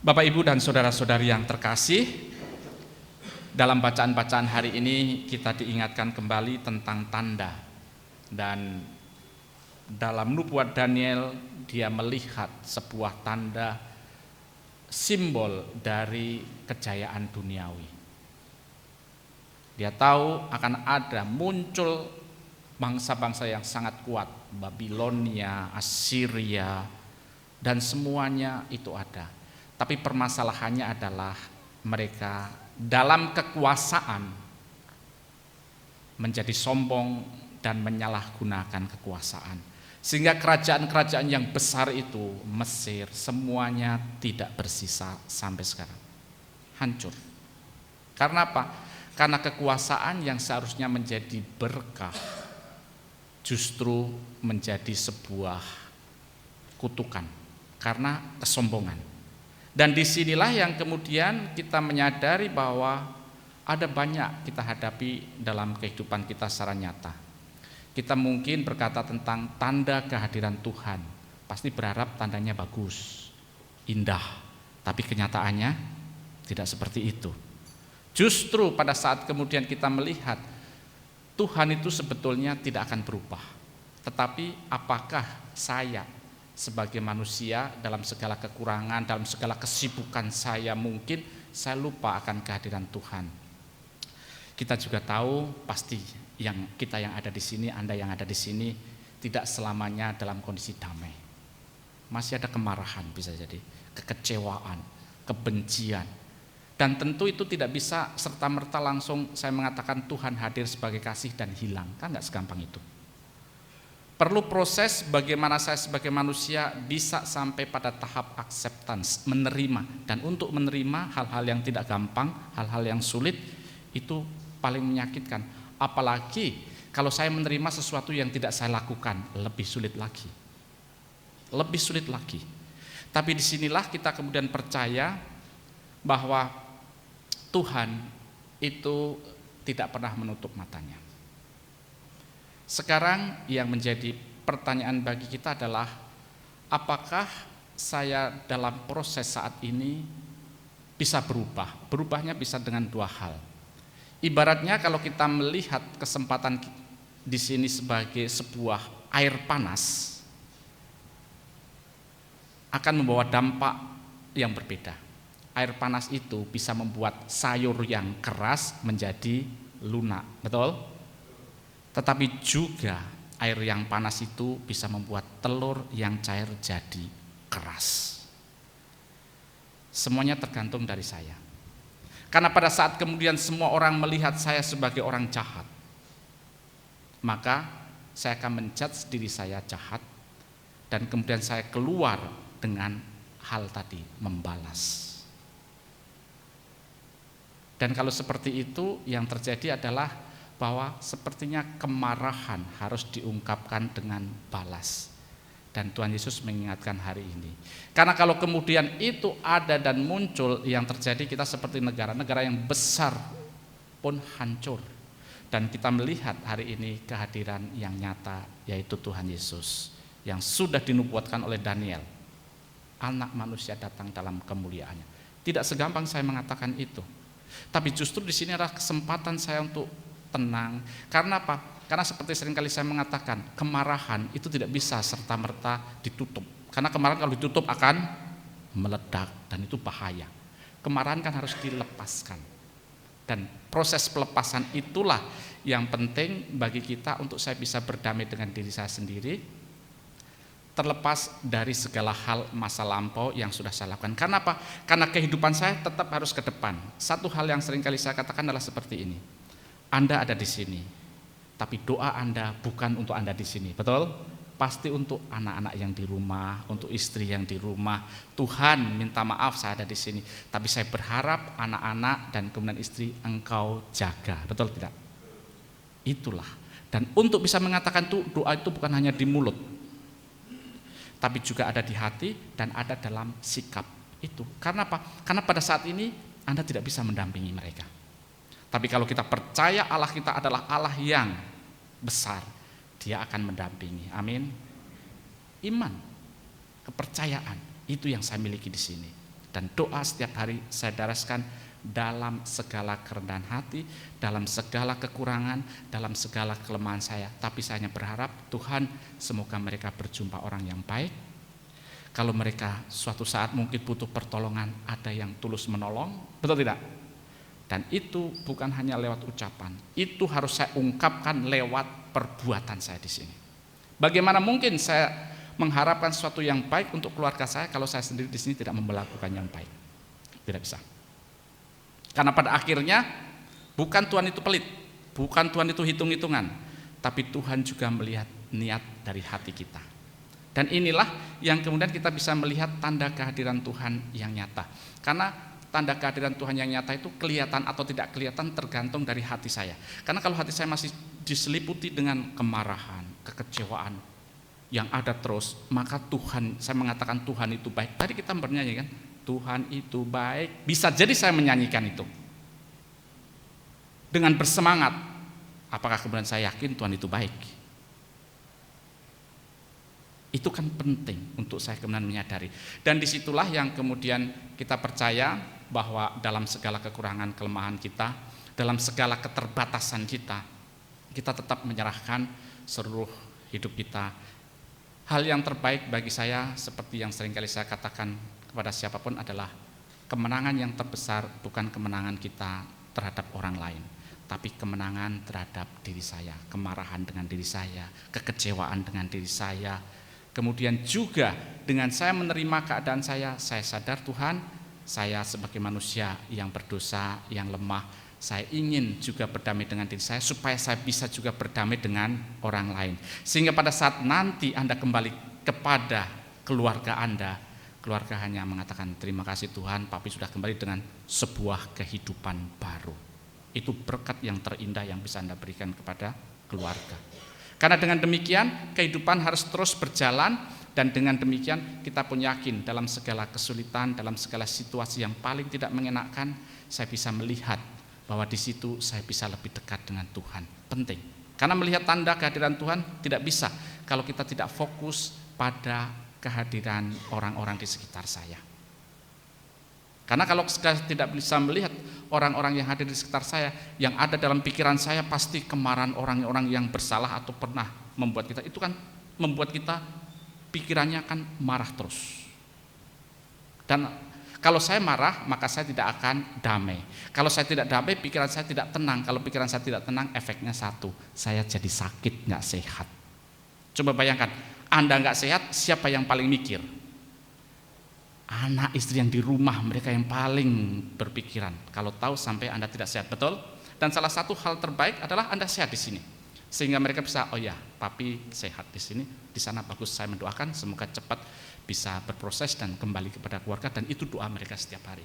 Bapak, Ibu, dan saudara-saudari yang terkasih, dalam bacaan-bacaan hari ini kita diingatkan kembali tentang tanda. Dan dalam nubuat Daniel, dia melihat sebuah tanda simbol dari kejayaan duniawi. Dia tahu akan ada muncul bangsa-bangsa yang sangat kuat, Babilonia, Assyria, dan semuanya itu ada. Tapi permasalahannya adalah mereka dalam kekuasaan menjadi sombong dan menyalahgunakan kekuasaan. Sehingga kerajaan-kerajaan yang besar itu, Mesir, semuanya tidak bersisa sampai sekarang. Hancur. Karena apa? Karena kekuasaan yang seharusnya menjadi berkah justru menjadi sebuah kutukan karena kesombongan. Dan disinilah yang kemudian kita menyadari bahwa ada banyak kita hadapi dalam kehidupan kita secara nyata. Kita mungkin berkata tentang tanda kehadiran Tuhan, pasti berharap tandanya bagus, indah, tapi kenyataannya tidak seperti itu. Justru pada saat kemudian kita melihat Tuhan itu sebetulnya tidak akan berubah, tetapi apakah saya sebagai manusia dalam segala kekurangan, dalam segala kesibukan saya, mungkin saya lupa akan kehadiran Tuhan. Kita juga tahu pasti kita yang ada di sini, Anda yang ada di sini tidak selamanya dalam kondisi damai. Masih ada kemarahan, bisa jadi kekecewaan, kebencian. Dan tentu itu tidak bisa serta-merta langsung saya mengatakan Tuhan hadir sebagai kasih dan hilang. Kan enggak segampang itu. Perlu proses bagaimana saya sebagai manusia bisa sampai pada tahap acceptance, menerima. Dan untuk menerima hal-hal yang tidak gampang, hal-hal yang sulit, itu paling menyakitkan. Apalagi kalau saya menerima sesuatu yang tidak saya lakukan, lebih sulit lagi. Lebih sulit lagi. Tapi disinilah kita kemudian percaya bahwa Tuhan itu tidak pernah menutup matanya. Sekarang yang menjadi pertanyaan bagi kita adalah apakah saya dalam proses saat ini bisa berubah? Berubahnya bisa dengan dua hal. Ibaratnya kalau kita melihat kesempatan di sini sebagai sebuah air panas akan membawa dampak yang berbeda. Air panas itu bisa membuat sayur yang keras menjadi lunak, betul? Tetapi juga air yang panas itu bisa membuat telur yang cair jadi keras. Semuanya tergantung dari saya. Karena pada saat kemudian semua orang melihat saya sebagai orang jahat, maka saya akan menjudge diri saya jahat, dan kemudian saya keluar dengan hal tadi, membalas. Dan kalau seperti itu, yang terjadi adalah bahwa sepertinya kemarahan harus diungkapkan dengan balas. Dan Tuhan Yesus mengingatkan hari ini. Karena kalau kemudian itu ada dan muncul, yang terjadi kita seperti negara-negara yang besar pun hancur. Dan kita melihat hari ini kehadiran yang nyata, yaitu Tuhan Yesus, yang sudah dinubuatkan oleh Daniel. Anak manusia datang dalam kemuliaannya. Tidak segampang saya mengatakan itu. Tapi justru di sini adalah kesempatan saya untuk tenang. Karena apa? Karena seperti seringkali saya mengatakan, kemarahan itu tidak bisa serta-merta ditutup. Karena kemarahan kalau ditutup akan meledak dan itu bahaya. Kemarahan kan harus dilepaskan. Dan proses pelepasan itulah yang penting bagi kita untuk saya bisa berdamai dengan diri saya sendiri, terlepas dari segala hal masa lampau yang sudah saya lakukan. Karena apa? Karena kehidupan saya tetap harus ke depan. Satu hal yang seringkali saya katakan adalah seperti ini. Anda ada di sini, tapi doa Anda bukan untuk Anda di sini, betul? Pasti untuk anak-anak yang di rumah, untuk istri yang di rumah. Tuhan minta maaf saya ada di sini, tapi saya berharap anak-anak dan kemudian istri Engkau jaga, betul tidak? Itulah. Dan untuk bisa mengatakan itu, doa itu bukan hanya di mulut, tapi juga ada di hati dan ada dalam sikap itu. Karena apa? Karena pada saat ini Anda tidak bisa mendampingi mereka. Tapi kalau kita percaya Allah kita adalah Allah yang besar, Dia akan mendampingi. Amin. Iman, kepercayaan, itu yang saya miliki di sini. Dan doa setiap hari saya daraskan dalam segala kerendahan hati, dalam segala kekurangan, dalam segala kelemahan saya. Tapi saya hanya berharap Tuhan semoga mereka berjumpa orang yang baik. Kalau mereka suatu saat mungkin butuh pertolongan, ada yang tulus menolong, betul tidak? Dan itu bukan hanya lewat ucapan, itu harus saya ungkapkan lewat perbuatan saya di sini. Bagaimana mungkin saya mengharapkan sesuatu yang baik untuk keluarga saya kalau saya sendiri di sini tidak melakukan yang baik? Tidak bisa. Karena pada akhirnya bukan Tuhan itu pelit, bukan Tuhan itu hitung-hitungan, tapi Tuhan juga melihat niat dari hati kita. Dan inilah yang kemudian kita bisa melihat tanda kehadiran Tuhan yang nyata. Karena tanda kehadiran Tuhan yang nyata itu kelihatan atau tidak kelihatan tergantung dari hati saya. Karena kalau hati saya masih diseliputi dengan kemarahan, kekecewaan yang ada terus, maka Tuhan, saya mengatakan Tuhan itu baik. Tadi kita bernyanyi kan, Tuhan itu baik. Bisa jadi saya menyanyikan itu dengan bersemangat. Apakah kemudian saya yakin Tuhan itu baik? Itu kan penting untuk saya kemudian menyadari. Dan disitulah yang kemudian kita percaya bahwa dalam segala kekurangan kelemahan kita, dalam segala keterbatasan kita tetap menyerahkan seluruh hidup kita. Hal yang terbaik bagi saya, seperti yang seringkali saya katakan kepada siapapun, adalah kemenangan yang terbesar bukan kemenangan kita terhadap orang lain, tapi kemenangan terhadap diri saya, kemarahan dengan diri saya, kekecewaan dengan diri saya. Kemudian juga dengan saya menerima keadaan saya sadar Tuhan, saya sebagai manusia yang berdosa, yang lemah, saya ingin juga berdamai dengan diri saya supaya saya bisa juga berdamai dengan orang lain. Sehingga pada saat nanti Anda kembali kepada keluarga Anda, keluarga hanya mengatakan terima kasih Tuhan, papi sudah kembali dengan sebuah kehidupan baru. Itu berkat yang terindah yang bisa Anda berikan kepada keluarga. Karena dengan demikian kehidupan harus terus berjalan, dan dengan demikian kita pun yakin dalam segala kesulitan, dalam segala situasi yang paling tidak mengenakan, saya bisa melihat bahwa di situ saya bisa lebih dekat dengan Tuhan. Penting. Karena melihat tanda kehadiran Tuhan tidak bisa kalau kita tidak fokus pada kehadiran orang-orang di sekitar saya. Karena kalau tidak bisa melihat orang-orang yang hadir di sekitar saya, yang ada dalam pikiran saya pasti kemarahan orang-orang yang bersalah atau pernah membuat kita, itu kan membuat kita pikirannya akan marah terus. Dan kalau saya marah, maka saya tidak akan damai. Kalau saya tidak damai, pikiran saya tidak tenang. Kalau pikiran saya tidak tenang, efeknya satu, saya jadi sakit, nggak sehat. Coba bayangkan, Anda nggak sehat, siapa yang paling mikir? Anak istri yang di rumah, mereka yang paling berpikiran. Kalau tahu sampai Anda tidak sehat, betul? Dan salah satu hal terbaik adalah Anda sehat di sini, sehingga mereka bisa, oh ya, papi sehat di sini, di sana bagus. Saya mendoakan semoga cepat bisa berproses dan kembali kepada keluarga, dan itu doa mereka setiap hari.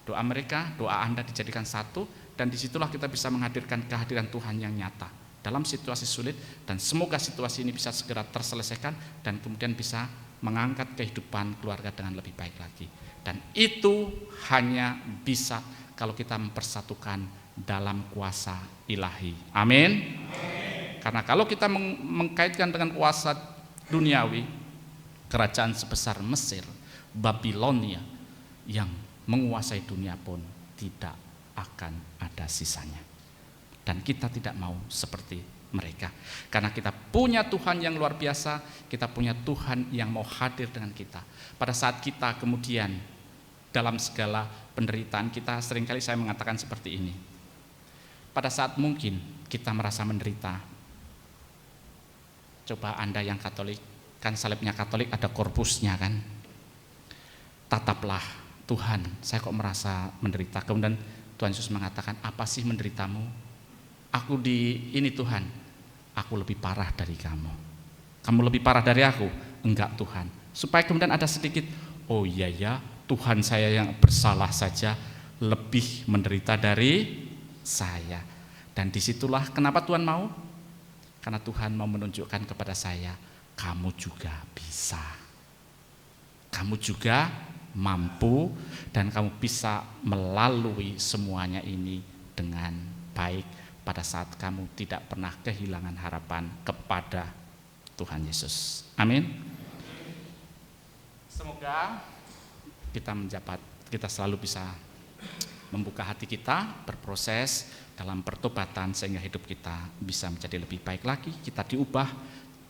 Doa mereka, doa Anda dijadikan satu, dan disitulah kita bisa menghadirkan kehadiran Tuhan yang nyata dalam situasi sulit, dan semoga situasi ini bisa segera terselesaikan dan kemudian bisa mengangkat kehidupan keluarga dengan lebih baik lagi. Dan itu hanya bisa kalau kita mempersatukan dalam kuasa ilahi. Amin. Karena kalau kita mengkaitkan dengan kuasa duniawi, kerajaan sebesar Mesir, Babilonia yang menguasai dunia pun tidak akan ada sisanya. Dan kita tidak mau seperti mereka. Karena kita punya Tuhan yang luar biasa, kita punya Tuhan yang mau hadir dengan kita. Pada saat kita kemudian dalam segala penderitaan kita, seringkali saya mengatakan seperti ini. Pada saat mungkin kita merasa menderita, coba Anda yang Katolik, kan salibnya Katolik ada korpusnya kan, tataplah, Tuhan saya kok merasa menderita. Kemudian Tuhan Yesus mengatakan, apa sih menderitamu? Aku di ini Tuhan, aku lebih parah dari kamu. Kamu lebih parah dari aku? Enggak Tuhan. Supaya kemudian ada sedikit, oh iya ya, Tuhan saya yang bersalah saja lebih menderita dari saya. Dan disitulah kenapa Tuhan mau? Karena Tuhan mau menunjukkan kepada saya, kamu juga bisa, kamu juga mampu, dan kamu bisa melalui semuanya ini dengan baik pada saat kamu tidak pernah kehilangan harapan kepada Tuhan Yesus. Amin. Semoga kita mendapat kita selalu bisa membuka hati kita, berproses dalam pertobatan sehingga hidup kita bisa menjadi lebih baik lagi. Kita diubah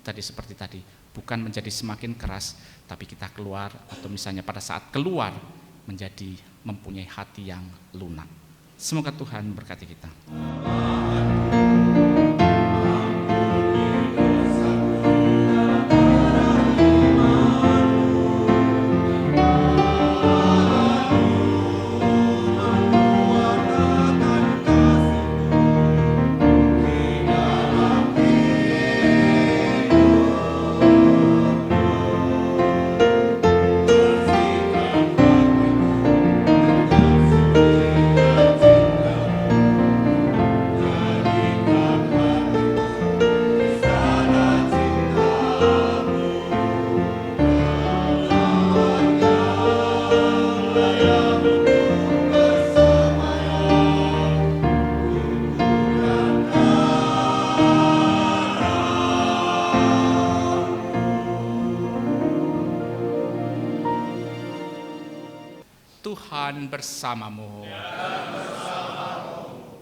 tadi seperti tadi, bukan menjadi semakin keras, tapi kita keluar atau misalnya pada saat keluar menjadi mempunyai hati yang lunak. Semoga Tuhan memberkati kita. Tuhan bersamamu.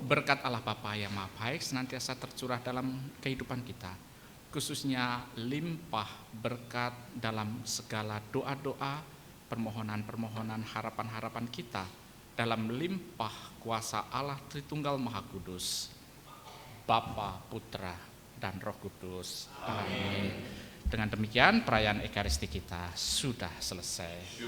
Berkat Allah Bapa yang Maha Baik senantiasa tercurah dalam kehidupan kita, khususnya limpah berkat dalam segala doa-doa, permohonan-permohonan, harapan-harapan kita dalam limpah kuasa Allah Tritunggal Maha Kudus, Bapa, Putra, dan Roh Kudus. Amin. Dengan demikian perayaan Ekaristi kita sudah selesai.